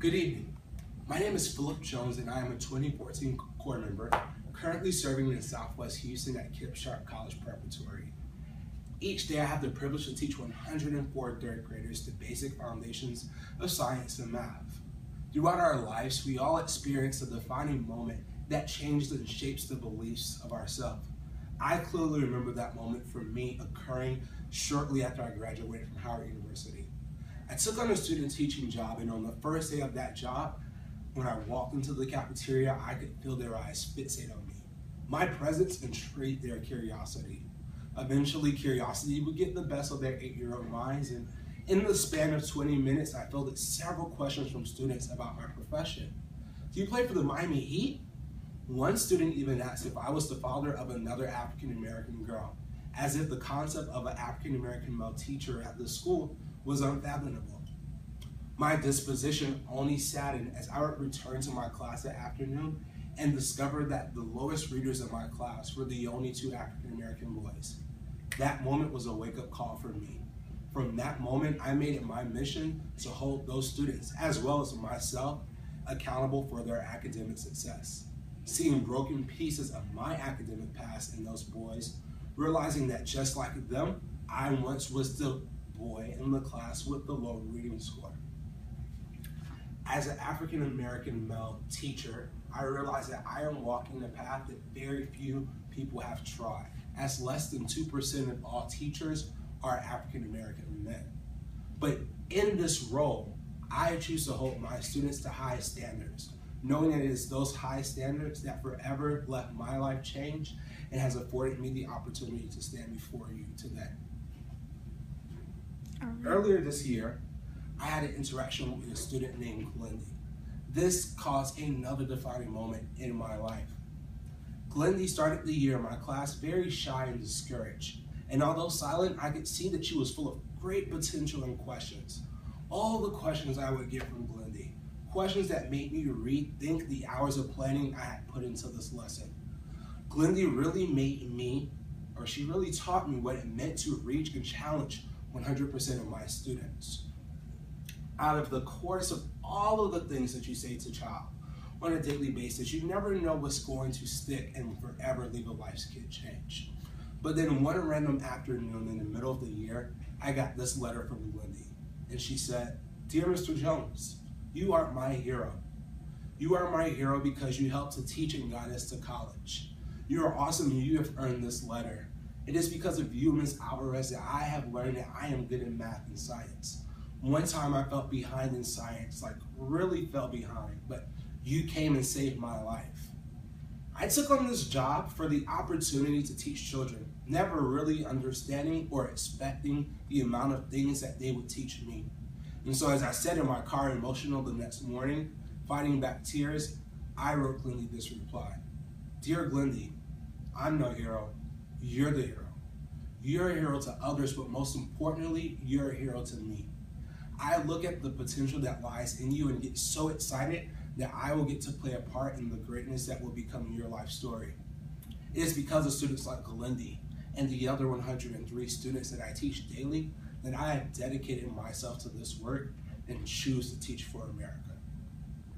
Good evening. My name is Philip Jones and I am a 2014 Corps member, currently serving in Southwest Houston at Kip Sharp College Preparatory. Each day I have the privilege to teach 104 third graders the basic foundations of science and math. Throughout our lives, we all experience a defining moment that changes and shapes the beliefs of ourselves. I clearly remember that moment for me occurring shortly after I graduated from Howard University. I took on a student teaching job, and on the first day of that job, when I walked into the cafeteria, I could feel their eyes fixate on me. My presence intrigued their curiosity. Eventually, curiosity would get the best of their 8-year-old minds, and in the span of 20 minutes, I fielded several questions from students about my profession. Do you play for the Miami Heat? One student even asked if I was the father of another African-American girl, as if the concept of an African-American male teacher at the school was unfathomable. My disposition only saddened as I would return to my class that afternoon and discover that the lowest readers in my class were the only 2 African-American boys. That moment was a wake-up call for me. From that moment, I made it my mission to hold those students, as well as myself, accountable for their academic success. Seeing broken pieces of my academic past in those boys, realizing that just like them, I once was the boy in the class with the low reading score. As an African-American male teacher, I realized that I am walking a path that very few people have tried, as less than 2% of all teachers are African-American men. But in this role, I choose to hold my students to high standards, knowing that it is those high standards that forever left my life changed and has afforded me the opportunity to stand before you today. Earlier this year, I had an interaction with a student named Glendy. This caused another defining moment in my life. Glendy started the year in my class very shy and discouraged. And although silent, I could see that she was full of great potential and questions. All the questions I would get from Glendy, questions that made me rethink the hours of planning I had put into this lesson. Glendy really she really taught me what it meant to reach and challenge 100% of my students. Out of the course of all of the things that you say to a child on a daily basis, you never know what's going to stick and forever leave a life's change. But then one random afternoon in the middle of the year, I got this letter from Glendy. And she said, "Dear Mr. Jones, you are my hero. You are my hero because you helped to teach and guide us to college. You are awesome and you have earned this letter. It is because of you, Ms. Alvarez, that I have learned that I am good in math and science. One time I felt behind in science, like really fell behind, but you came and saved my life. I took on this job for the opportunity to teach children, never really understanding or expecting the amount of things that they would teach me. And so as I sat in my car emotional the next morning, fighting back tears, I wrote Glendy this reply. Dear Glendy, I'm no hero, you're the hero. You're a hero to others, but most importantly, you're a hero to me. I look at the potential that lies in you and get so excited that I will get to play a part in the greatness that will become your life story. It is because of students like Glendy and the other 103 students that I teach daily that I have dedicated myself to this work and choose to teach for America.